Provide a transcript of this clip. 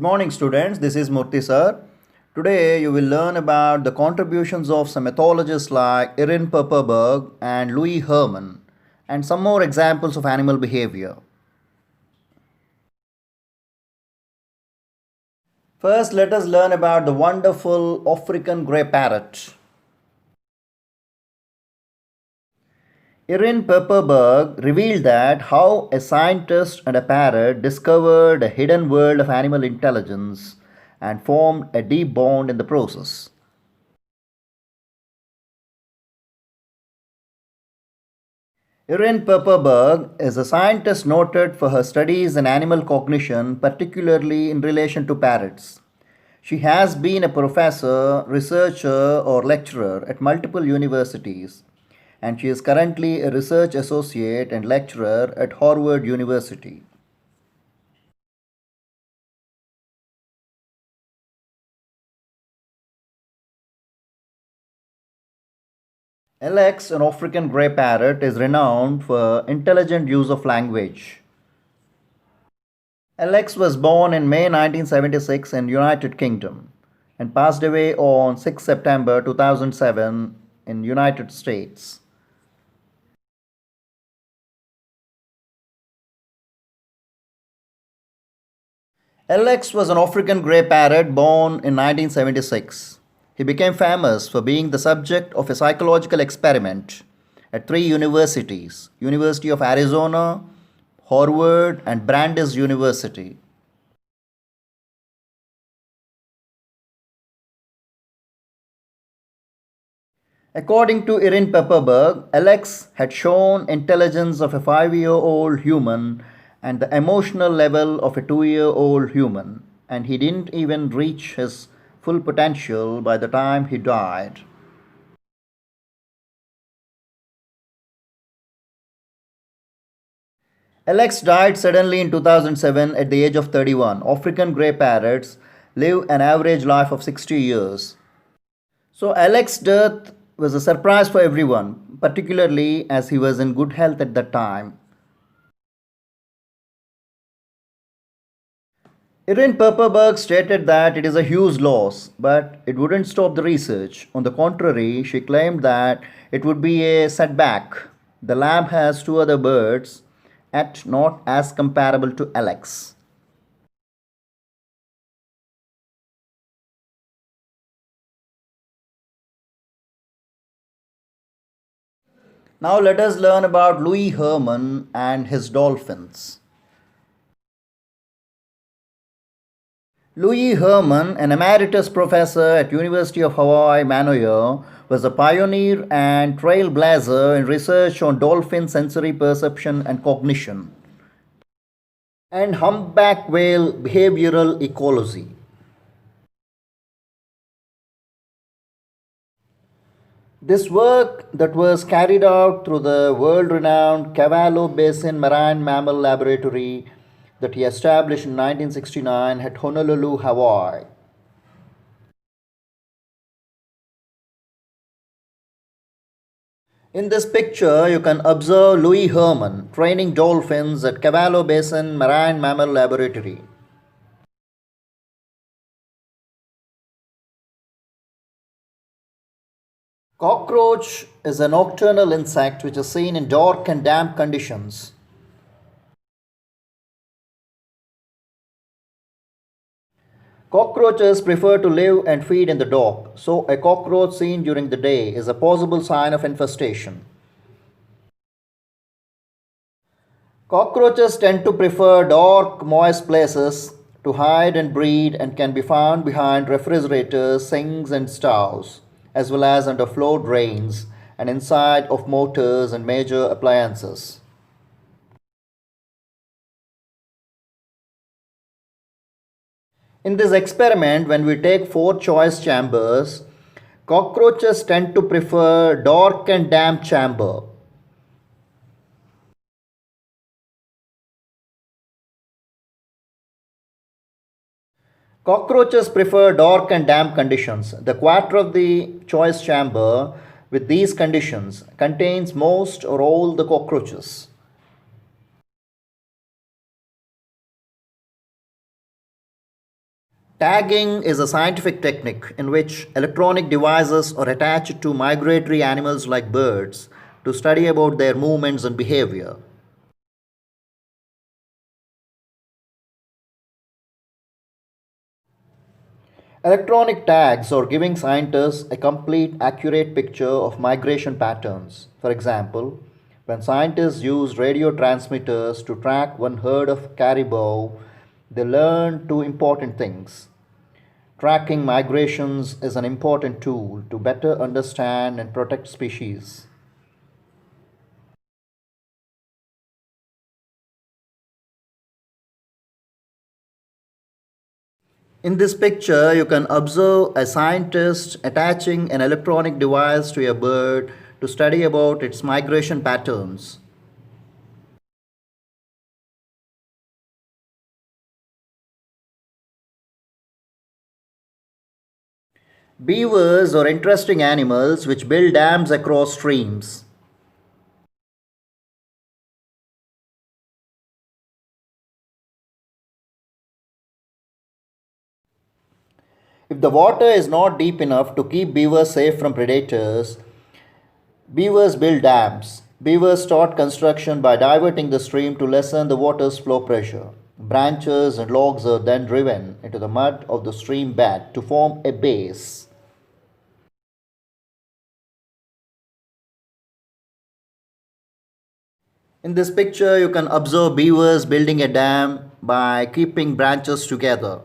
morning, students. This is Murthy, sir. Today, you will learn about the contributions of some ethologists like Irin Pepperberg and Louis Herman, and some more examples of animal behavior. First, let us learn about the wonderful African grey parrot. Irin Pepperberg revealed that how a scientist and a parrot discovered a hidden world of animal intelligence and formed a deep bond in the process. Irin Pepperberg is a scientist noted for her studies in animal cognition, particularly in relation to parrots. She has been a professor, researcher, or lecturer at multiple universities, and she is currently a research associate and lecturer at Harvard University. Alex, an African grey parrot, is renowned for intelligent use of language. Alex was born in May 1976 in United Kingdom and passed away on 6 September 2007 in United States. Alex was an African grey parrot born in 1976. He became famous for being the subject of a psychological experiment at three universities: University of Arizona, Harvard, and Brandeis University. According to Irin Pepperberg, Alex had shown intelligence of a 5-year-old human and the emotional level of a 2-year-old human, and he didn't even reach his full potential by the time he died. Alex died suddenly in 2007 at the age of 31. African grey parrots live an average life of 60 years. So Alex's death was a surprise for everyone, particularly as he was in good health at that time. Irin Pepperberg stated that it is a huge loss, but it wouldn't stop the research. On the contrary, she claimed that it would be a setback. The lab has two other birds, yet not as comparable to Alex. Now let us learn about Louis Herman and his dolphins. Louis Herman, an emeritus professor at University of Hawaii, Manoa, was a pioneer and trailblazer in research on dolphin sensory perception and cognition, and humpback whale behavioral ecology. This work that was carried out through the world-renowned Cavallo Basin Marine Mammal Laboratory that he established in 1969 at Honolulu, Hawaii. In this picture, you can observe Louis Herman training dolphins at Cavallo Basin Marine Mammal Laboratory. Cockroach is a nocturnal insect which is seen in dark and damp conditions. Cockroaches prefer to live and feed in the dark, so a cockroach seen during the day is a possible sign of infestation. Cockroaches tend to prefer dark, moist places to hide and breed and can be found behind refrigerators, sinks, and stoves, as well as under floor drains and inside of motors and major appliances. In this experiment, when we take four choice chambers, cockroaches tend to prefer dark and damp chamber. Cockroaches prefer dark and damp conditions. The quarter of the choice chamber with these conditions contains most or all the cockroaches. Tagging is a scientific technique in which electronic devices are attached to migratory animals like birds to study about their movements and behavior. Electronic tags are giving scientists a complete, accurate picture of migration patterns. For example, when scientists use radio transmitters to track one herd of caribou, they learn two important things. Tracking migrations is an important tool to better understand and protect species. In this picture, you can observe a scientist attaching an electronic device to a bird to study about its migration patterns. Beavers are interesting animals which build dams across streams. If the water is not deep enough to keep beavers safe from predators, beavers build dams. Beavers start construction by diverting the stream to lessen the water's flow pressure. Branches and logs are then driven into the mud of the stream bed to form a base. In this picture, you can observe beavers building a dam by keeping branches together.